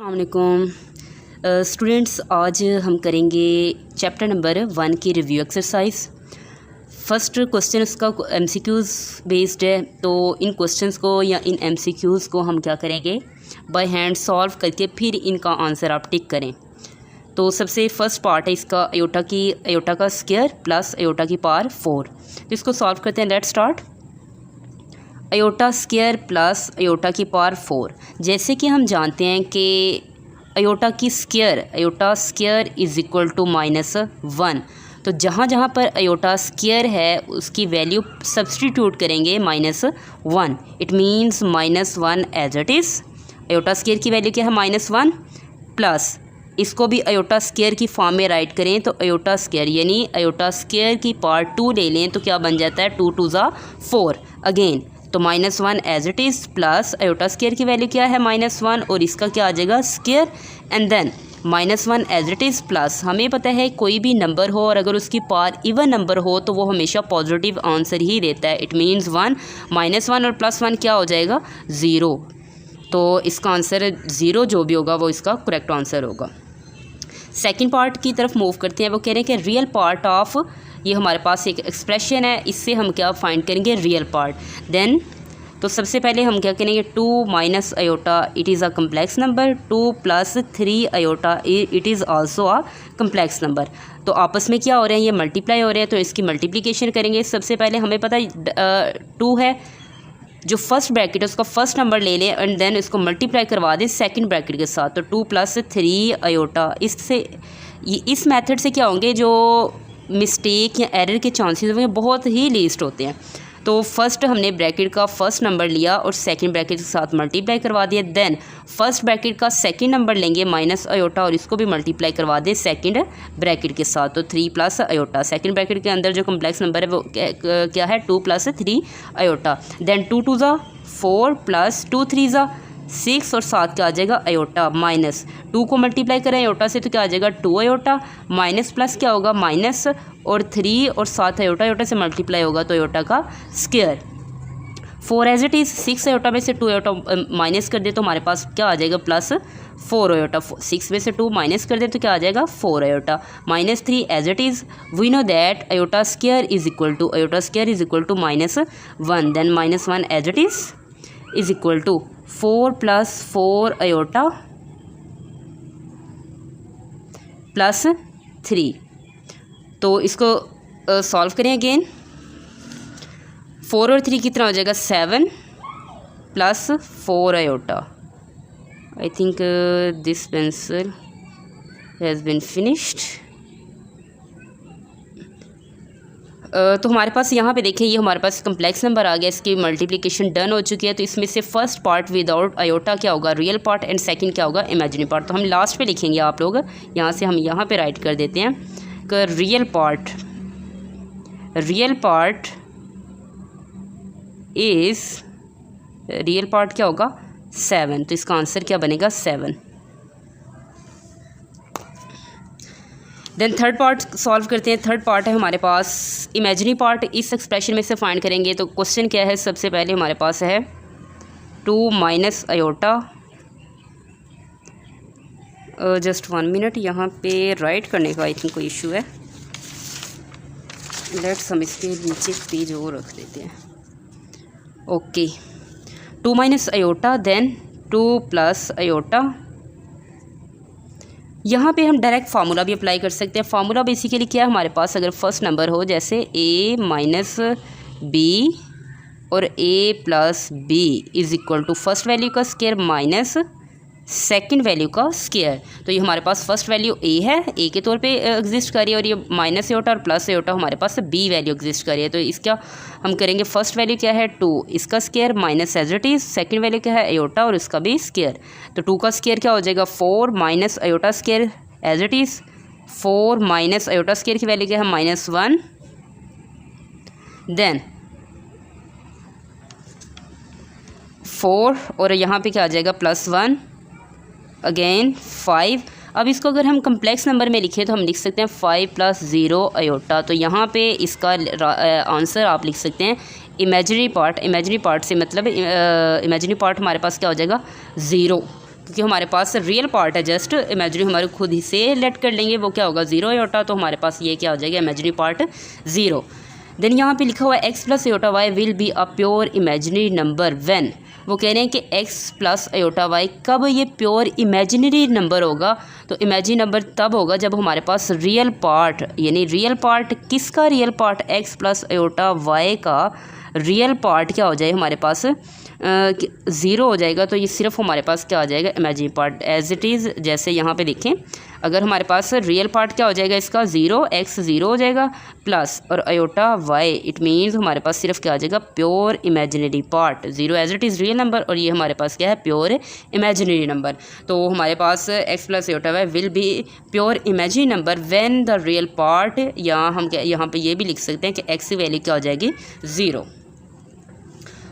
अस्सलामुअलैकुम स्टूडेंट्स, आज हम करेंगे चैप्टर नंबर 1 की रिव्यू एक्सरसाइज। फर्स्ट क्वेश्चन इसका एमसीक्यूज़ बेस्ड है, तो इन क्वेश्चंस को या इन एमसीक्यूज़ को हम क्या करेंगे, बाय हैंड सॉल्व करके फिर इनका आंसर आप टिक करें। तो सबसे फर्स्ट पार्ट है इसका अयोटा का स्क्वायर प्लस अयोटा की पावर 4। तो इसको सॉल्व करते हैं। Let's start. Iota square plus iota की पावर 4। जैसे कि हम जानते हैं कि iota square is equal to -1। तो जहाँ जहाँ पर अयोटा स्क्वायर है उसकी वैल्यू सब्सटीट्यूट करेंगे -1। It means -1 as it is. Iota square की वैल्यू क्या है -1, प्लस इसको भी अयोटा स्क्वायर की फॉर्म में राइट करें तो अयोटा स्क्वायर यानी अयोटा स्क्वायर की पावर 2 ले लें तो क्या बन जाता है, 2 2 ज़ा 4 अगेन। तो -1 as it is plus iota square की वैल्यू क्या है -1 और इसका क्या आ जाएगा square, and then -1 as it is plus. हमें पता है कोई भी नंबर हो और अगर उसकी पावर इवन नंबर हो तो वो हमेशा पॉजिटिव आंसर ही देता है। इट मीन्स 1 -1 और +1 क्या हो जाएगा 0। तो इसका आंसर 0 जो भी होगा वो इसका करेक्ट आंसर होगा। सेकंड पार्ट की तरफ मूव करते हैं। वो कह रहे हैं कि रियल पार्ट ऑफ, ये हमारे पास एक एक्सप्रेशन है, इससे हम क्या फाइंड करेंगे, रियल पार्ट। देन तो सबसे पहले हम क्या करेंगे, 2 minus iota it is a complex number, 2 + 3 iota it is also a complex number. तो आपस में क्या हो रहे हैं, ये मल्टीप्लाई हो रहे हैं, तो इसकी मल्टीप्लिकेशन करेंगे। सबसे पहले हमें पता है 2 है, जो फर्स्ट ब्रैकेट है उसका फर्स्ट नंबर ले लें एंड देन इसको मल्टीप्लाई करवा दें सेकंड ब्रैकेट के साथ। तो 2 + 3 अयोटा, इससे इस मेथड से क्या होंगे, जो मिस्टेक या एरर के चांसेस होंगे बहुत ही लीस्ट होते हैं। तो फर्स्ट हमने ब्रैकेट का फर्स्ट नंबर लिया और सेकंड ब्रैकेट के साथ मल्टीप्लाई करवा दिया। देन फर्स्ट ब्रैकेट का सेकंड नंबर लेंगे माइनस अयोटा और इसको भी मल्टीप्लाई करवा दें सेकंड ब्रैकेट के साथ। तो 3 + अयोटा, सेकंड ब्रैकेट के अंदर जो कम्प्लेक्स नंबर है वो क्या है, 2 + 3 अयोटा। देन 2 2 ज़ा 4 प्लस 2 3 ज़ा 6 और 7 क्या आ जाएगा अयोटा, माइनस 2 को मल्टीप्लाई करें अयोटा से तो क्या आ जाएगा 2 अयोटा, माइनस प्लस क्या होगा माइनस और 3 और 7 अयोटा से मल्टीप्लाई होगा तो अयोटा का square. 4 as it is, 6 iota में से 2 अयोटा माइनस कर दे तो हमारे पास क्या आ जाएगा +4 अयोटा। 6 में से 2 माइनस कर दे तो क्या आ जाएगा 4 iota. -3 as it is, we know that iota square is equal to -1। Then -1 as it is equal to 4 + 4 iota +3। तो इसको सॉल्व करें अगेन। 4 और 3 कितना हो जाएगा 7 + 4 iota. I think this pencil has been finished. तो हमारे पास यहाँ पे देखें, ये हमारे पास कम्प्लेक्स नंबर आ गया, इसकी मल्टीप्लिकेशन डन हो चुकी है। तो इसमें से फर्स्ट पार्ट विदाउट अयोटा क्या होगा, रियल पार्ट, एंड सेकंड क्या होगा, इमेजिनरी पार्ट। तो हम लास्ट पे लिखेंगे, आप लोग यहाँ से हम यहाँ पे राइट कर देते हैं कि रियल पार्ट क्या होगा 7। तो इसका आंसर क्या बनेगा 7। देन थर्ड पार्ट सॉल्व करते हैं। थर्ड पार्ट है हमारे पास इमेजिनरी पार्ट, इस एक्सप्रेशन में से फाइंड करेंगे। तो क्वेश्चन क्या है, सबसे पहले हमारे पास है 2 माइनस अयोटा, जस्ट 1 मिनट, यहाँ पे राइट करने का आई थिंक कोई इशू है। लेट्स हम इसके नीचे पेज और रख देते हैं। Okay, 2 minus iota, then 2 + iota. यहाँ पे हम डायरेक्ट फार्मूला भी अप्लाई कर सकते हैं। फार्मूला बेसिकली क्या है, हमारे पास अगर फर्स्ट नंबर हो जैसे a - b और a + b is equal to first value का स्क्वायर माइनस सेकंड वैल्यू का स्क्वायर। तो ये हमारे पास फर्स्ट वैल्यू a है, a के तौर पे एग्जिस्ट कर रही है, और ये माइनस अयोटा और प्लस अयोटा हमारे पास b वैल्यू एग्जिस्ट कर रही है। तो इसका हम करेंगे, फर्स्ट वैल्यू क्या है 2, इसका square minus as it is, second value क्या है अयोटा और इसका भी स्क्वायर। तो 2 का स्क्वायर क्या हो जाएगा 4 minus iota square as it is, 4 minus iota square की वैल्यू क्या है -1। देन 4 और यहाँ पे क्या आ जाएगा +1 अगेन 5। अब इसको अगर हम कम्प्लेक्स नंबर में लिखें तो हम लिख सकते हैं 5 + 0 अयोटा। तो यहाँ पे इसका आंसर आप लिख सकते हैं इमेजिनरी पार्ट से मतलब इमेजिनरी पार्ट हमारे पास क्या हो जाएगा 0। क्योंकि हमारे पास रियल पार्ट है, जस्ट इमेजिनरी हमारे खुद ही से लेट कर लेंगे, वो क्या होगा 0 आयोटा, तो हमारे पास ये क्या हो जाएगा इमेजिनरी पार्ट 0। देन यहाँ पे लिखा हुआ है x plus iota y will be a pure imaginary number when, वो कह रहे हैं कि x प्लस आयोटा वाई कब ये प्योर इमेजिनरी नंबर होगा, तो इमेजिनरी नंबर तब होगा जब हमारे पास रियल पार्ट, यानी रियल पार्ट किसका, real part x plus iota y का रियल पार्ट क्या हो जाए हमारे पास 0 हो जाएगा। तो ये सिर्फ हमारे पास क्या आ जाएगा imaginary part as it is. जैसे यहाँ पे देखें, अगर हमारे पास रियल पार्ट क्या हो जाएगा इसका 0, x 0 हो जाएगा प्लस और आयोटा y, इट मीन्स हमारे पास सिर्फ क्या आ जाएगा pure imaginary part 0 as it is real number, और ये हमारे पास क्या है प्योर इमेजिनरी नंबर। तो हमारे पास x plus iota y will be pure imaginary number when the real part, या हम क्या यहाँ पे ये भी लिख सकते हैं कि x की वैल्यू क्या हो जाएगी 0।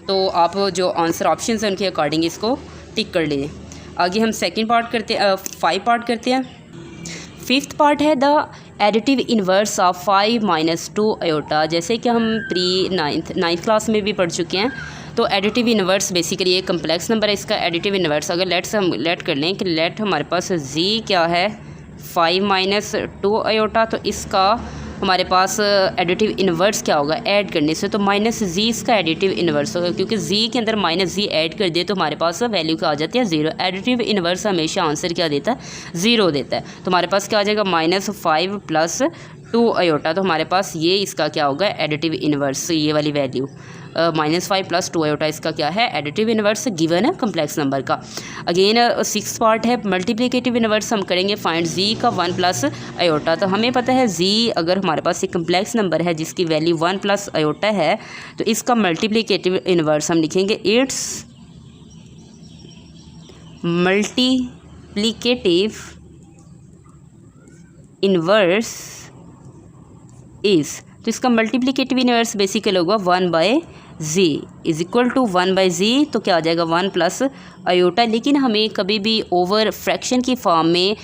तो आप जो आंसर ऑप्शन हैं उनके अकॉर्डिंग इसको टिक कर लीजिए। आगे हम सेकंड पार्ट करते हैं, 5 पार्ट करते हैं। 5th पार्ट है the additive inverse of 5 minus 2 iota. जैसे कि हम प्री 9th क्लास में भी पढ़ चुके हैं, तो एडिटिव इन्वर्स बेसिकली ये कम्प्लेक्स नंबर है, इसका एडिटिव इन्वर्स अगर हम लेट कर लें कि लेट हमारे पास z क्या है 5 माइनस 2 आयोटा, तो इसका हमारे पास एडिटिव इन्वर्स क्या होगा ऐड करने से, तो माइनस जी इसका एडिटिव इन्वर्स होगा, क्योंकि जी के अंदर माइनस जी ऐड कर दिए तो हमारे पास वैल्यू क्या आ जाती है 0। एडिटिव इन्वर्स हमेशा आंसर क्या देता है 0 देता है। तो हमारे पास क्या आ जाएगा -5 प्लस 2 आयोटा, तो हमारे पास ये इसका क्या होगा एडिटिव इन्वर्स, ये वाली वैल्यू -5 प्लस 2 आयोटा इसका क्या है एडिटिव इन्वर्स गिवन है कम्प्लेक्स नंबर का। अगेन 6th पार्ट है मल्टीप्लिकेटिव इन्वर्स, हम करेंगे फाइंड जी का 1 प्लस आयोटा। तो हमें पता है जी अगर हमारे पास एक कम्प्लेक्स नंबर है जिसकी वैल्यू 1 प्लस आयोटा है, तो इसका मल्टीप्लिकेटिव इन्वर्स हम लिखेंगे इट्स मल्टीप्लिकेटिव इन्वर्स इज़, तो इसका मल्टीप्लिकेटिव इन्वर्स बेसिकली होगा 1/z is equal to 1/z, तो क्या आ जाएगा 1 प्लस आयोटा। लेकिन हमें कभी भी ओवर फ्रैक्शन की फॉर्म में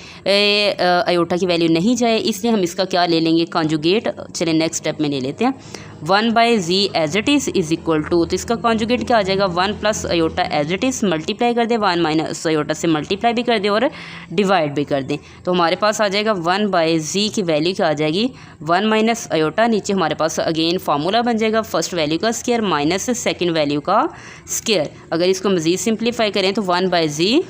आयोटा की वैल्यू नहीं जाए, इसलिए हम इसका क्या ले लेंगे कॉन्जुगेट। चलिए नेक्स्ट स्टेप में ले लेते हैं 1/z as it is is equal to, तो इसका कॉन्जुगेट क्या आ जाएगा 1 plus iota as it is, multiply कर दें 1 माइनस आयोटा से मल्टीप्लाई भी कर दें और डिवाइड भी कर दें, तो हमारे पास आ जाएगा 1/z की वैल्यू क्या आ जाएगी 1 माइनस आयोटा। नीचे हमारे पास अगेन फार्मूला बन जाएगा फर्स्ट वैल्यू का स्क्वायर माइनस सेकंड वैल्यू का स्क्वायर। अगर इसको मज़ीद सिंप्लीफाई करें तो 1/z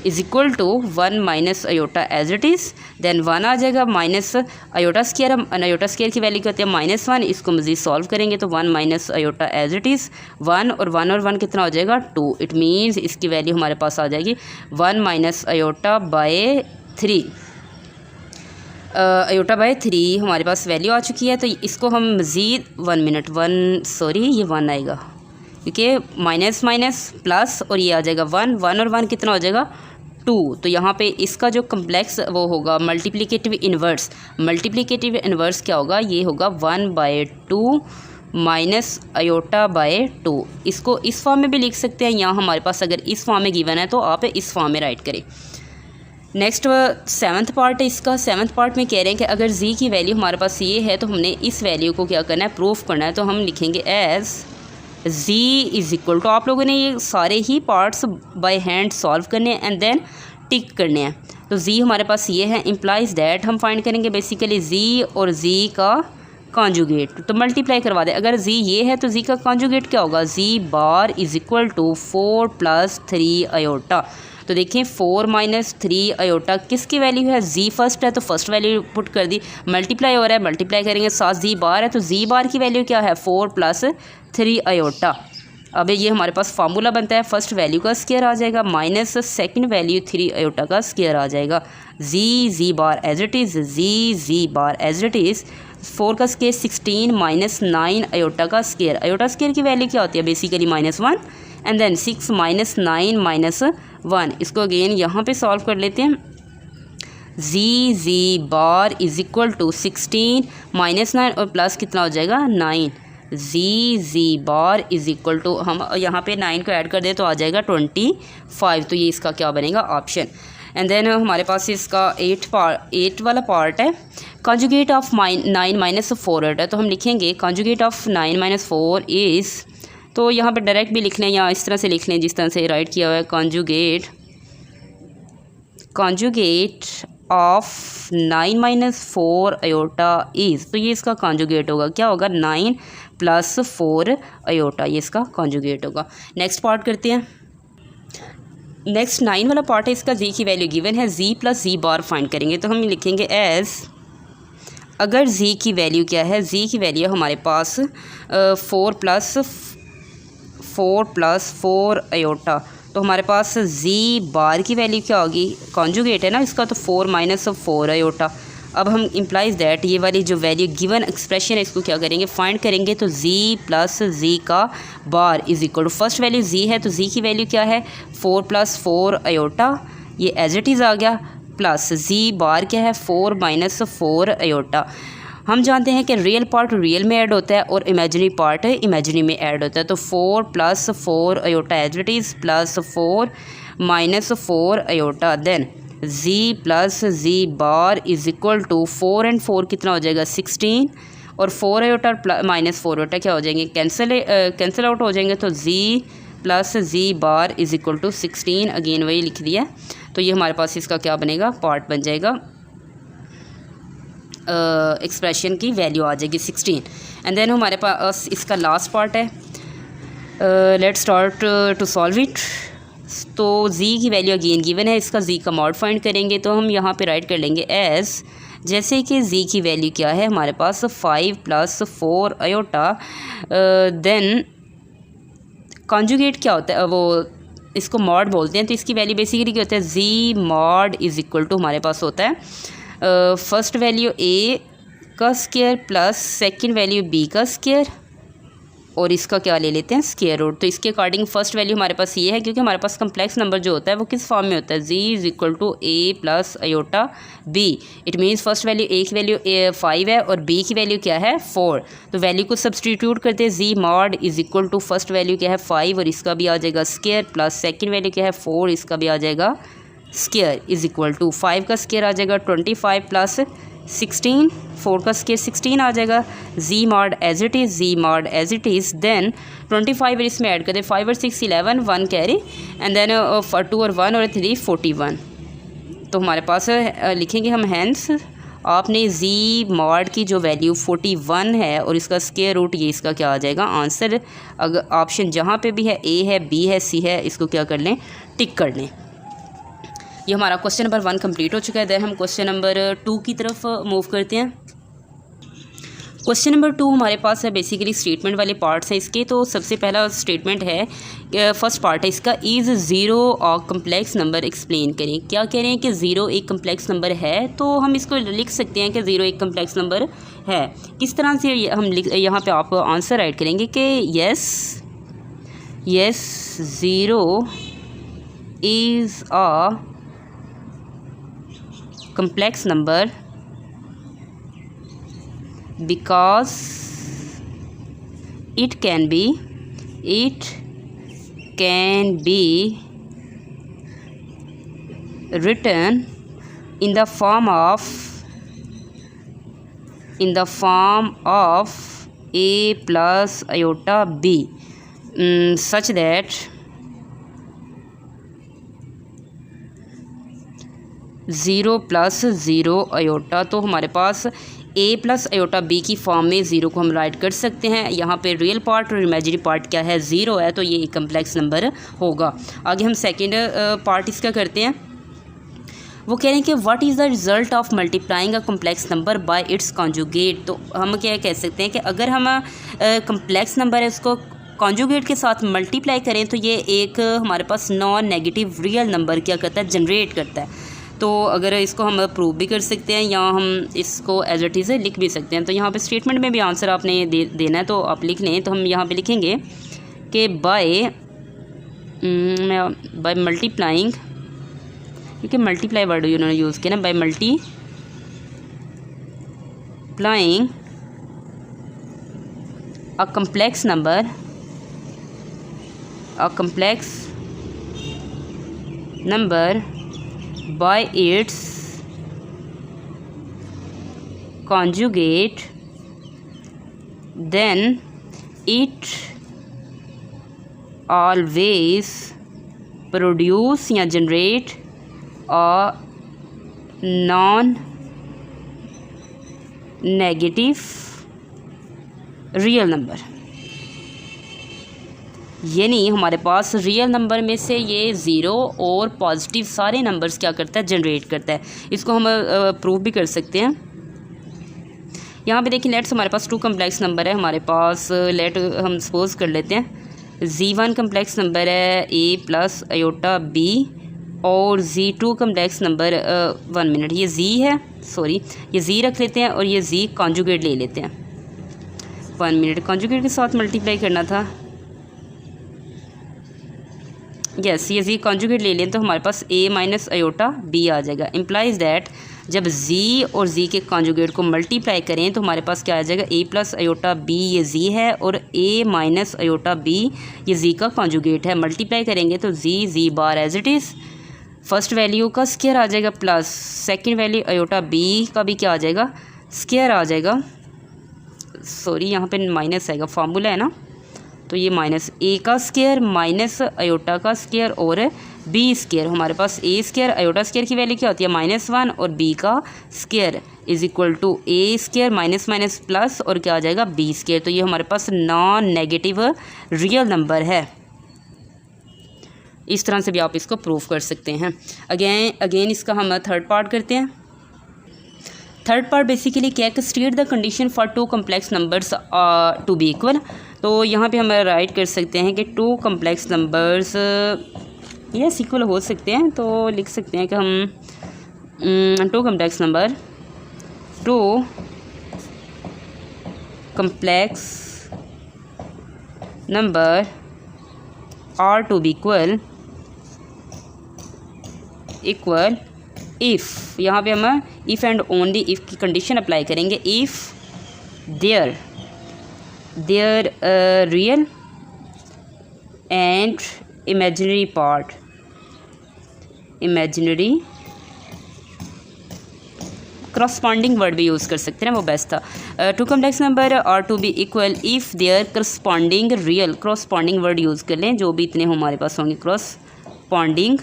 is equal to 1 minus iota as it is, then 1 आ जाएगा minus iota square, iota square की वैल्यू कहते हैं -1, इसको मज़ीद सॉल्व करेंगे तो 1 minus iota as it is 1 और 1 कितना हो जाएगा 2, इट मीन्स इसकी वैल्यू हमारे पास आ जाएगी 1 minus iota by 3। Iota by 3 हमारे पास वैल्यू आ चुकी है। तो इसको हम मज़ीद 1 मिनट ये 1 आएगा क्योंकि माइनस माइनस प्लस और ये आ जाएगा 1 और 1 कितना हो जाएगा 2। तो यहाँ पे इसका जो कम्प्लेक्स वो होगा मल्टीप्लिकेटिव इन्वर्स क्या होगा, ये होगा 1/2 माइनस आयोटा बाय 2। इसको इस फॉर्म में भी लिख सकते हैं, यहाँ हमारे पास अगर इस फॉर्म में गिवन है तो आप इस फॉर्म में राइट करें। नेक्स्ट 7th पार्ट है इसका। 7th पार्ट में कह रहे हैं कि अगर जी की वैल्यू हमारे पास ये है तो हमने इस वैल्यू को क्या करना है प्रूफ करना है, तो हम लिखेंगे as z is equal to, आप लोगों ने ये सारे ही पार्ट्स बाय हैंड सॉल्व करने हैं एंड देन टिक करने हैं। तो z हमारे पास ये है, इम्प्लाइज दैट हम फाइंड करेंगे बेसिकली z और z का कॉन्जुगेट, तो मल्टीप्लाई करवा दें। अगर z ये है तो z का कॉन्जुगेट क्या होगा z bar is equal to 4 plus 3 iota. तो देखिए 4 माइनस 3 आयोटा किसकी वैल्यू है, z फर्स्ट है तो फर्स्ट वैल्यू पुट कर दी, मल्टीप्लाई हो रहा है मल्टीप्लाई करेंगे, साथ z बार है तो z बार की वैल्यू क्या है 4 प्लस 3 आयोटा। अब ये हमारे पास फार्मूला बनता है फर्स्ट वैल्यू का स्क्वायर आ जाएगा माइनस सेकंड वैल्यू 3 आयोटा का स्क्वायर आ जाएगा, z bar as it is z bar as it is 4 का स्क्वायर 16 माइनस 9 आयोटा का स्क्वायर। आयोटा स्क्वायर की वैल्यू क्या होती है basically -1 and then 6 minus 9 minus 1। इसको अगेन यहाँ पे सॉल्व कर लेते हैं, z bar is equal to 16 minus 9 और प्लस कितना हो जाएगा 9, z bar is equal to हम यहाँ पे 9 को ऐड कर दें तो आ जाएगा 25। तो ये इसका क्या बनेगा ऑप्शन। एंड देन हमारे पास इसका 8 वाला पार्ट है, कॉन्जुगेट ऑफ 9 माइनस 4 है, तो हम लिखेंगे कॉन्जुगेट ऑफ 9 माइनस 4 इज़, तो यहाँ पे डायरेक्ट भी लिख लें या इस तरह से लिख लें जिस तरह से राइट किया हुआ है, conjugate conjugate of 9 minus 4 iota is, तो ये इसका कॉन्जुगेट होगा, क्या होगा 9 प्लस 4 अयोटा, ये इसका कॉन्जुगेट होगा। नेक्स्ट पार्ट करते हैं। नेक्स्ट 9 वाला पार्ट है, इसका जी की वैल्यू गिवन है, जी प्लस जी बार फाइंड करेंगे, तो हम लिखेंगे एज, अगर जी की वैल्यू क्या है, जी की वैल्यू हमारे पास 4 प्लस 4 अयोटा, तो हमारे पास जी बार की वैल्यू क्या होगी, कॉन्जुगेट है ना इसका, तो 4 माइनस 4 अयोटा। अब हम इम्प्लाइज दैट ये वाली जो वैल्यू गिवन एक्सप्रेशन है इसको क्या करेंगे, फाइंड करेंगे, तो जी प्लस जी का bar is equal to, first value G है तो जी की वैल्यू क्या है 4 प्लस 4 अयोटा, ये एज इट इज़ आ गया, प्लस जी बार क्या है 4 माइनस 4 अयोटा। हम जानते हैं कि रियल पार्ट रियल में ऐड होता है और इमेजिनरी पार्ट इमेजिनरी में ऐड होता है, तो 4 plus 4 iota as it is plus 4 minus 4 iota, then G plus G bar is equal to 4 and 4 कितना हो जाएगा 16, और 4 अयोटा माइनस 4 अयोटा क्या हो जाएंगे, कैंसिल आउट हो जाएंगे, तो G plus G bar is equal to 16, again वही लिख दिया, तो ये हमारे पास इसका क्या बनेगा, पार्ट बन जाएगा, एक्सप्रेशन की वैल्यू आ जाएगी 16। एंड देन हमारे पास इसका लास्ट पार्ट है, let's start to solve it. तो जी की वैल्यू अगेन गिवन है, इसका जी का मॉड फाइंड करेंगे, तो हम यहाँ पे राइट कर लेंगे एज, जैसे कि जी की वैल्यू क्या है हमारे पास 5 प्लस 4 अयोटा, देन कॉन्जुगेट क्या होता है, वो इसको मॉड बोलते हैं, तो इसकी वैल्यू बेसिकली क्या होता है, G mod is equal to हमारे पास होता है फर्स्ट वैल्यू ए का square plus second value B का स्क्वायर, और इसका क्या ले लेते हैं स्क्वायर रूट। तो इसके अकॉर्डिंग फर्स्ट वैल्यू हमारे पास ये है, क्योंकि हमारे पास कम्प्लेक्स नंबर जो होता है वो किस फॉर्म में होता है, G is equal to A plus iota B, it means first value A की वैल्यू 5 है और बी की वैल्यू क्या है 4, तो वैल्यू को सब्सटीट्यूट करते हैं, G mod is equal to first value क्या है 5 और इसका भी आ जाएगा स्क्वायर, प्लस सेकेंड वैल्यू क्या है 4, इसका भी आ जाएगा स्क्वायर, इज इक्वल टू 5 का स्क्वायर आ जाएगा 25 प्लस 16, 4 का स्क्वायर 16 आ जाएगा, G mod as it is, G mod as it is, then 25 इसमें ऐड कर दे, 5 और 6 11, 1 कैरी, एंड देन 2 और 1 और 3 41, तो हमारे पास लिखेंगे हम हैंस आपने जी मॉड की जो वैल्यू 41 है और इसका स्क्वायर रूट, ये इसका क्या आ जाएगा आंसर। अगर ऑप्शन जहाँ पे भी है, ए है, बी है, सी है, इसको क्या कर लें, टिक कर लें। ये हमारा क्वेश्चन नंबर 1 कंप्लीट हो चुका है। देन हम क्वेश्चन नंबर 2 की तरफ मूव करते हैं। क्वेश्चन नंबर 2 हमारे पास है बेसिकली स्टेटमेंट वाले पार्ट्स हैं इसके। तो सबसे पहला स्टेटमेंट है, फर्स्ट पार्ट है इसका, इज़ ज़ीरो और कम्प्लेक्स नंबर एक्सप्लेन करें। क्या कह रहे हैं कि ज़ीरो एक कम्प्लेक्स नंबर है, तो हम इसको लिख सकते हैं कि ज़ीरो एक कम्प्लेक्स नंबर है। किस तरह से हम यहाँ पे आप आंसर राइट करेंगे कि yes zero is a complex number because it can be written in the form of a plus iota b such that zero plus zero iota. तो हमारे पास ए प्लस अयोटा बी की form में zero को हम write कर सकते हैं। यहाँ पे रियल पार्ट और इमेजिनरी पार्ट क्या है, ज़ीरो है, तो ये एक कम्प्लेक्स नंबर होगा। आगे हम सेकंड पार्ट इसका करते हैं। वो कह रहे हैं कि what is the result of multiplying a complex number by it's conjugate. तो हम क्या कह सकते हैं कि अगर हम कम्प्लेक्स नंबर है उसको कॉन्जुगेट के साथ मल्टीप्लाई करें तो ये एक हमारे पास नॉन नेगेटिव रियल नंबर क्या करता है, जनरेट करता है। तो अगर इसको हम प्रूव भी कर सकते हैं या हम इसको एज इट इज़ लिख भी सकते हैं। तो यहाँ पे स्टेटमेंट में भी आंसर आपने देना है, तो आप लिख लें। तो हम यहाँ पे लिखेंगे कि बाय मल्टीप्लाइंग, क्योंकि मल्टीप्लाई वर्ड उन्होंने यूज़ किया ना, by multiplying a complex number by its conjugate, then it always produce या generate a non negative real number, यानी हमारे पास रियल नंबर में से ये ज़ीरो और पॉजिटिव सारे नंबर्स क्या करता है, जनरेट करता है। इसको हम प्रूव भी कर सकते हैं। यहाँ पे देखिए लेट्स हमारे पास टू कम्प्लेक्स नंबर है हमारे पास, लेट हम सपोज कर लेते हैं Z1 कम्प्लेक्स नंबर है A प्लस अयोटा B और Z2 कम्प्लेक्स नंबर 1 मिनट, ये Z है, सॉरी ये Z रख लेते हैं और ये Z कॉन्जुगेट ले लेते हैं। 1 मिनट, कॉन्जुगेट के साथ मल्टीप्लाई करना था, यस ये Z कॉन्जुगेट ले लें तो हमारे पास A माइनस अयोटा B आ जाएगा। इम्प्लाइज दैट जब Z और Z के कॉन्जुगेट को मल्टीप्लाई करें तो हमारे पास क्या आ जाएगा, A प्लस अयोटा B ये Z है और A माइनस अयोटा B ये Z का कॉन्जुगेट है। मल्टीप्लाई करेंगे तो Z bar as it is, first value का स्क्वायर आ जाएगा plus second value iota B का भी क्या आ जाएगा, स्क्वायर आ जाएगा। सॉरी यहाँ पे माइनस आएगा, फार्मूला है ना, तो ये माइनस A का स्क्वायर माइनस अयोटा का स्क्वायर और B स्क्वायर। हमारे पास A स्क्वायर अयोटा स्क्वायर की वैल्यू क्या होती है, -1 और B का square is equal to A square minus minus plus और क्या आ जाएगा, B स्क्वायर। तो ये हमारे पास नॉन नेगेटिव रियल नंबर है। इस तरह से भी आप इसको प्रूव कर सकते हैं। अगेन इसका हम थर्ड पार्ट करते हैं। थर्ड पार्ट बेसिकली क्या है, state the condition for two complex numbers to be equal. तो यहाँ पे हम राइट कर सकते हैं कि two complex numbers yes equal हो सकते हैं, तो लिख सकते हैं कि हम two complex number are to be equal if, यहाँ पे हम इफ़ एंड ओनली इफ़ की कंडीशन अप्लाई करेंगे। If their real and imaginary part, imaginary corresponding word भी यूज़ कर सकते हैं, वो बेस्ट था। Two complex number are to be equal if their corresponding real, corresponding word use कर लें जो भी इतने हमारे पास होंगे, corresponding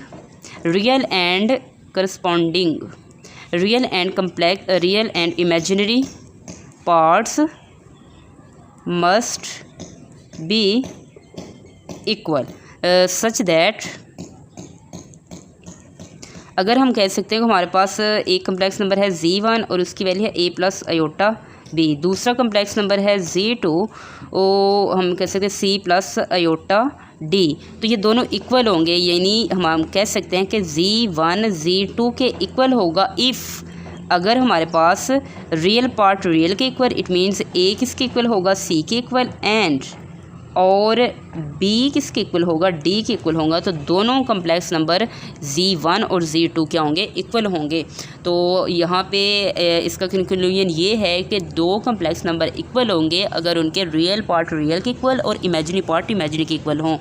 real and corresponding real and complex real and imaginary parts must be equal such that, अगर हम कह सकते हैं कि हमारे पास एक कम्प्लेक्स नंबर है Z1 और उसकी वैल्यू है A प्लस अयोटा B, दूसरा कम्प्लेक्स नंबर है Z2 वो हम कह सकते हैं C प्लस अयोटा D, तो ये दोनों इक्वल होंगे, यानी हम कह सकते हैं कि Z1 Z2 के इक्वल होगा इफ़ अगर हमारे पास रियल पार्ट रियल के इक्वल, इट मीन्स A किसके इक्वल होगा, C के इक्वल, एंड और B किसके इक्वल होगा, D के इक्वल होगा। तो दोनों कम्प्लेक्स नंबर Z1 और Z2 क्या होंगे, इक्वल होंगे। तो यहाँ पे इसका कंक्लूजन ये है कि दो कम्प्लेक्स नंबर इक्वल होंगे अगर उनके रियल पार्ट रियल के इक्वल और इमेजिनरी पार्ट इमेजिनरी के इक्वल हों।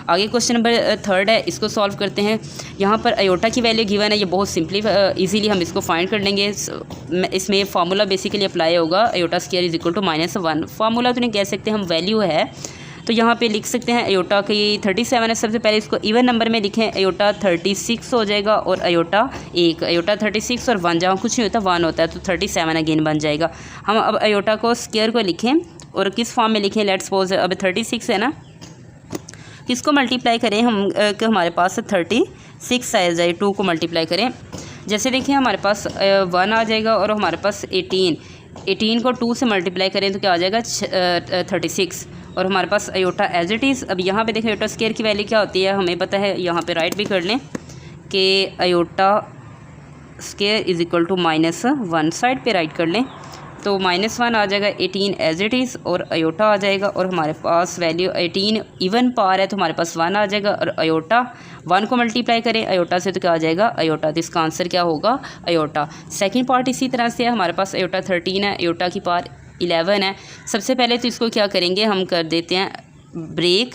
आगे क्वेश्चन नंबर थर्ड है, इसको सॉल्व करते हैं। यहाँ पर अयोटा की वैल्यू गिवन है, ये बहुत सिंपली इजीली हम इसको फाइंड कर लेंगे। इसमें फार्मूला बेसिकली अप्लाई होगा, iota square is equal to -1। Formula तो नहीं कह सकते हम, वैल्यू है। तो यहाँ पे लिख सकते हैं अयोटा की 37 है, सबसे पहले इसको इवन नंबर में लिखें, अयोटा 36 हो जाएगा और अयोटा 1, अयोटा 36 और 1 जहाँ कुछ नहीं होता 1 होता है तो 37 अगेन बन जाएगा। हम अब अयोटा को स्क्वायर को लिखें और किस फॉर्म में लिखें, लेट्स सपोज अब 36 है ना, किसको मल्टीप्लाई करें हम कि हमारे पास 36 आ जाए, 2 को मल्टीप्लाई करें। जैसे देखिए हमारे पास 1 आ जाएगा और हमारे पास 18 को 2 से मल्टीप्लाई करें तो क्या आ जाएगा 36 और हमारे पास अयोटा एज इट इज़। अब यहाँ पे देखें अयोटा स्क्वायर की वैल्यू क्या होती है हमें पता है, यहाँ पे राइट भी कर लें कि iota square is equal to -1, side पे राइट कर लें तो -1 आ जाएगा, 18 एज इट इज़ और अयोटा आ जाएगा और हमारे पास वैल्यू 18 इवन पार है तो हमारे पास 1 आ जाएगा और अयोटा 1 को मल्टीप्लाई करें अयोटा से तो क्या आ जाएगा अयोटा, तो इसका आंसर क्या होगा अयोटा। सेकंड पार्ट इसी तरह से है, हमारे पास अयोटा 13 है, अयोटा की पार 11 है। सबसे पहले तो इसको क्या करेंगे हम कर देते हैं ब्रेक,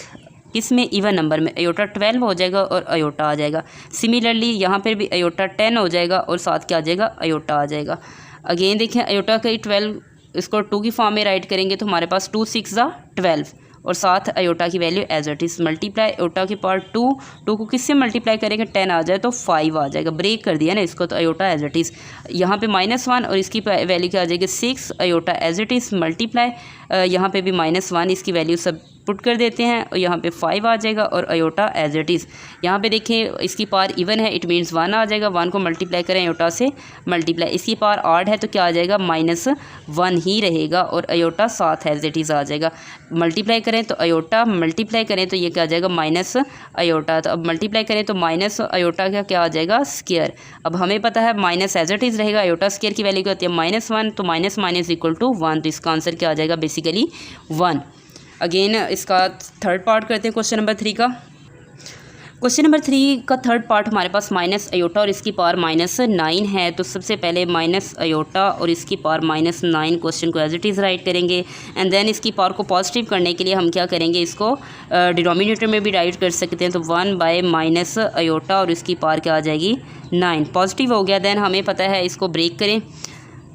इसमें इवन नंबर में अयोटा 12 हो जाएगा और अयोटा आ जाएगा। सिमिलरली यहाँ पर भी अयोटा 10 हो जाएगा और साथ क्या आ जाएगा अयोटा आ जाएगा। अगेन देखें अयोटा का 12 इसको 2 की फॉर्म में राइट करेंगे तो हमारे पास 2 6 12 और साथ अयोटा की value as it is multiply iota के पावर 2 को किससे मल्टीप्लाई करेंगे 10 आ जाए तो 5 आ जाएगा, ब्रेक कर दिया ना इसको, तो अयोटा एज इट इज़ यहाँ पे -1 और इसकी वैल्यू क्या आ जाएगी 6 iota as it is multiply यहाँ पे भी -1 इसकी वैल्यू सब पुट कर देते हैं और यहाँ पे 5 आ जाएगा और अयोटा एज इट इज़। यहाँ पे देखें इसकी पावर इवन है, इट मीन्स 1 आ जाएगा, 1 को मल्टीप्लाई करें अयोटा से मल्टीप्लाई, इसकी पावर ऑड है तो क्या आ जाएगा -1 ही रहेगा और अयोटा साथ एज इट इज़ आ जाएगा। मल्टीप्लाई करें तो अयोटा, मल्टीप्लाई करें तो ये क्या आ जाएगा माइनस अयोटा, तो अब मल्टीप्लाई करें तो माइनस अयोटा का क्या आ जाएगा स्क्वायर। अब हमें पता है माइनस एज इट इज़ रहेगा, अयोटा स्क्वायर की वैल्यू क्या होती है -1, तो माइनस माइनस इक्वल टू 1, तो इसका आंसर क्या आ जाएगा बेसिकली 1। अगेन इसका थर्ड पार्ट करते हैं क्वेश्चन नंबर 3 का। क्वेश्चन नंबर 3 का थर्ड पार्ट हमारे पास माइनस अयोटा और इसकी पावर -9 है, तो सबसे पहले माइनस अयोटा और इसकी पावर -9 क्वेश्चन को एज इट इज़ राइट करेंगे एंड देन इसकी पावर को पॉजिटिव करने के लिए हम क्या करेंगे, इसको डिनोमिनेटर में भी राइट कर सकते हैं, तो 1 माइनस अयोटा और इसकी पावर क्या आ जाएगी 9, पॉजिटिव हो गया। देन हमें पता है इसको ब्रेक करें,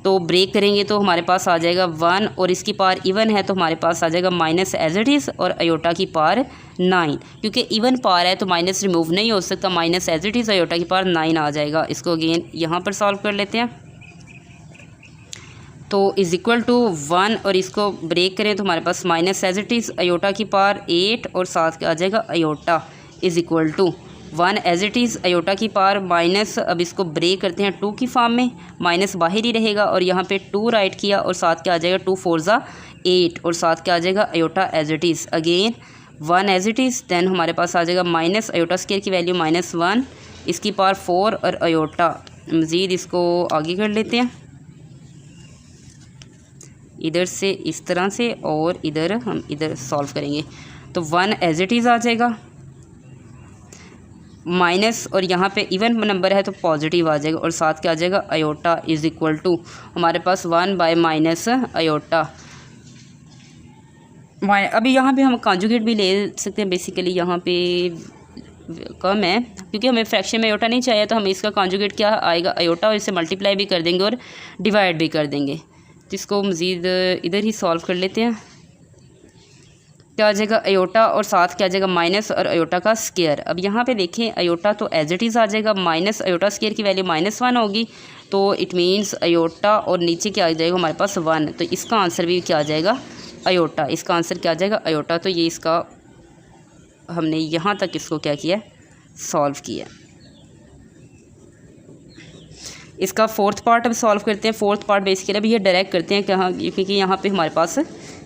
तो ब्रेक करेंगे तो हमारे पास आ जाएगा 1 और इसकी पावर इवन है तो हमारे पास आ जाएगा माइनस एज इट इज़ और अयोटा की पावर 9, क्योंकि इवन पावर है तो माइनस रिमूव नहीं हो सकता, minus as it is iota की पावर 9 आ जाएगा। इसको अगेन यहाँ पर सॉल्व कर लेते हैं, तो इज़ इक्वल टू 1 और इसको ब्रेक करें तो हमारे पास minus as it is iota की पावर 8 और साथ क्या आ जाएगा iota is equal to 1 as it is iota की पावर माइनस, अब इसको ब्रेक करते हैं 2 की फॉर्म में, माइनस बाहर ही रहेगा और यहाँ पे 2 राइट किया और साथ क्या आ जाएगा 2 4 ज़ा 8 और साथ क्या आ जाएगा iota as it is. Again 1 as it is, then हमारे पास आ जाएगा माइनस अयोटा स्क्वायर की वैल्यू -1, इसकी पावर 4 और अयोटा। मज़ीद इसको आगे कर लेते हैं, इधर से इस तरह से और इधर हम इधर सॉल्व करेंगे, तो 1 एज इट इज़ आ जाएगा माइनस और यहाँ पे इवन नंबर है तो पॉजिटिव आ जाएगा और साथ क्या आ जाएगा अयोटा इज़ इक्वल टू हमारे पास 1 माइनस अयोटा। अभी यहाँ पे हम कॉन्जुगेट भी ले सकते हैं, बेसिकली यहाँ पे कम है क्योंकि हमें फ्रैक्शन में अयोटा नहीं चाहिए, तो हमें इसका कॉन्जुगेट क्या आएगा अयोटा और इसे मल्टीप्लाई भी कर देंगे और डिवाइड भी कर देंगे। तो इसको मज़ीद इधर ही सॉल्व कर लेते हैं, क्या आ जाएगा अयोटा और साथ क्या आ जाएगा माइनस और अयोटा का स्क्वायर। अब यहाँ पे देखें अयोटा तो एज इट इज़ आ जाएगा, माइनस अयोटा स्क्वायर की वैल्यू -1 होगी, तो इट मीन्स अयोटा और नीचे क्या आ जाएगा हमारे पास 1, तो इसका आंसर भी क्या आ जाएगा अयोटा, इसका आंसर क्या आ जाएगा अयोटा। तो ये इसका हमने यहाँ तक इसको क्या किया सॉल्व किया। इसका फोर्थ पार्ट अब सॉल्व करते हैं। फोर्थ पार्ट बेसिकली अभी ये डायरेक्ट करते हैं कहाँ, क्योंकि यहाँ पे हमारे पास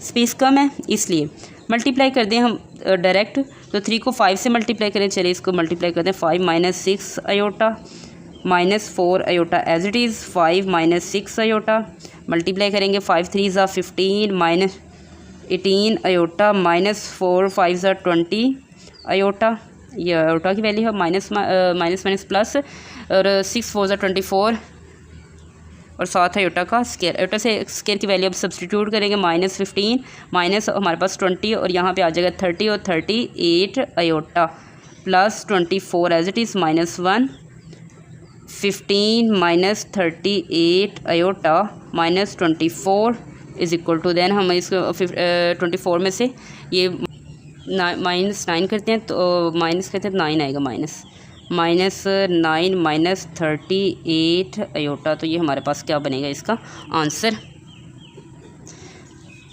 स्पेस कम है इसलिए मल्टीप्लाई कर दें हम डायरेक्ट, तो 3 को 5 से मल्टीप्लाई करें, चलिए इसको मल्टीप्लाई करते हैं 5 minus 6 iota -4 iota as it is 5 minus 6 iota multiply करेंगे 5 3 ज़ा 15 माइनस 18 अयोटा -4 5 ज़ा 20 अयोटा, ये अयोटा की वैल्यू है माइनस माइनस प्लस और 6 4 ज़ा 24 और साथ अयोटा का स्क्वायर। अयोटा से स्क्वायर की वैल्यू अब सब्सटीट्यूट करेंगे -15 माइनस हमारे पास 20 और यहाँ पे आ जाएगा 30 और 38 iota plus 24 as it is -1 15 minus 38 iota minus 24 is equal to, then हम इसको 24 में से ये -9 करते हैं तो माइनस करते हैं 9 आएगा -9 माइनस 38 अयोटा, तो ये हमारे पास क्या बनेगा इसका आंसर।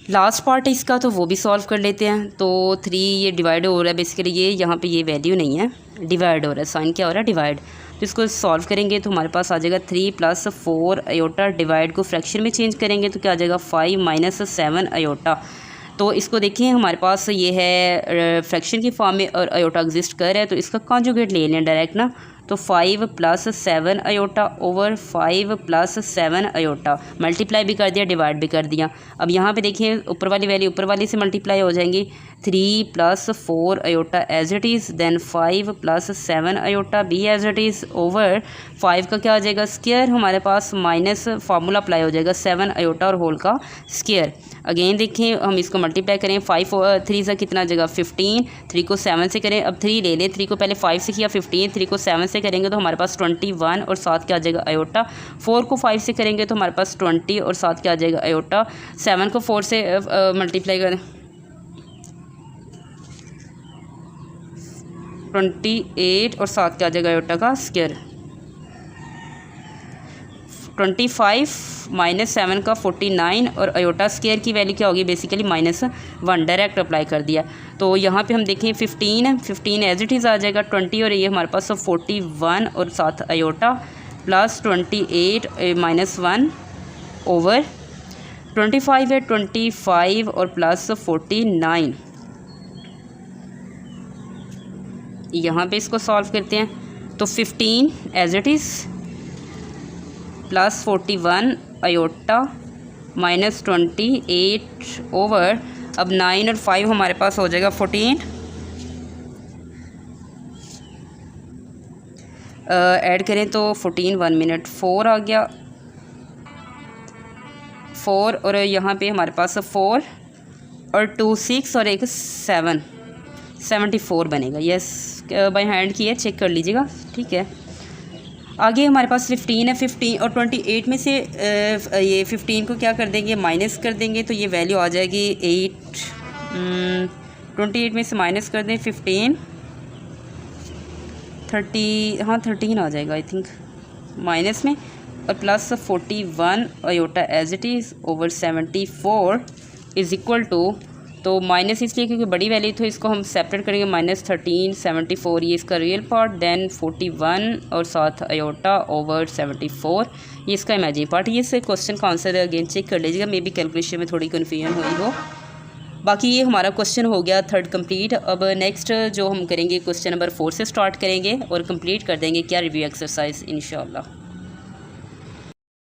लास्ट पार्ट है इसका, तो वो भी सॉल्व कर लेते हैं। तो 3 ये डिवाइड हो रहा है बेसिकली, ये यहाँ पे ये वैल्यू नहीं है, डिवाइड हो रहा है, साइन क्या हो रहा है डिवाइड, तो इसको सॉल्व करेंगे तो हमारे पास आ जाएगा 3 + 4 अयोटा, डिवाइड को फ्रैक्शन में चेंज करेंगे तो क्या आ जाएगा 5 माइनस 7 अयोटा। तो इसको देखिए हमारे पास ये है फ्रैक्शन की फॉर्म में और अयोटा एग्जिस्ट कर रहा है, तो इसका कॉन्जुगेट ले लें डायरेक्ट ना, तो 5 + 7 अयोटा ओवर 5 + 7 अयोटा, मल्टीप्लाई भी कर दिया डिवाइड भी कर दिया। अब यहाँ पे देखिए ऊपर वाली वैल्यू ऊपर वाली से मल्टीप्लाई हो जाएंगी, 3 + 4 iota as it is, then 5 + 7 iota भी एज इट इज़ ओवर 5 का क्या आ जाएगा स्क्वायर, हमारे पास माइनस फार्मूला अप्लाई हो जाएगा 7 अयोटा और होल का स्क्वायर। अगेन देखिए हम इसको मल्टीप्लाई करें, 5 और 3 से कितना जगह 15, 3 को 7 से करें, अब 3 ले लें, 3 को पहले 5 से किया 15, 3 को 7 से करेंगे तो हमारे पास 21 और साथ क्या आ जाएगा अयोटा, 4 को 5 से करेंगे तो हमारे पास 20 और साथ क्या आ जाएगा अयोटा, 7 को 4 से मल्टीप्लाई करें 28 और साथ क्या आ जाएगा आयोटा का स्क्वायर। 25 -7 का 49 और आयोटा स्क्वायर की वैल्यू क्या होगी बेसिकली -1, डायरेक्ट अप्लाई कर दिया। तो यहाँ पे हम देखें 15 एज इट इज़ आ जाएगा 20 और ये हमारे पास 41 और साथ आयोटा प्लस 28 -1 ओवर 25 है 25 और प्लस 49। यहाँ पे इसको सॉल्व करते हैं तो 15 as it is plus 41 iota -28 over, अब 9 और 5 हमारे पास हो जाएगा 14, ऐड करें तो 14 1 मिनट 4 आ गया 4 और यहाँ पे हमारे पास 4 और 2 6 और एक 7 74 बनेगा। यस बाय हैंड की है, चेक कर लीजिएगा, ठीक है। आगे हमारे पास 15 है, 15 और 28 में से ये 15 को क्या कर देंगे माइनस कर देंगे तो ये वैल्यू आ जाएगी 8। 28 में से माइनस कर दें 15 30, हाँ 13 आ जाएगा आई थिंक माइनस में, और plus 41 iota as it is over 74 is equal to, तो माइनस इसलिए क्योंकि बड़ी वैल्यू तो इसको हम सेपरेट करेंगे -13 74 ये इसका रियल पार्ट, देन 41 और साथ आयोटा ओवर 74 ये इसका इमेजिन पार्ट। ये से क्वेश्चन का आंसर अगेन चेक कर लीजिएगा, मे बी कैलकुलेशन में थोड़ी कन्फ्यूजन हुई हो। बाकी ये हमारा क्वेश्चन हो गया 3rd कंप्लीट। अब नेक्स्ट जो हम करेंगे क्वेश्चन नंबर 4 से स्टार्ट करेंगे और कंप्लीट कर देंगे क्या रिव्यू एक्सरसाइज इंशाल्लाह।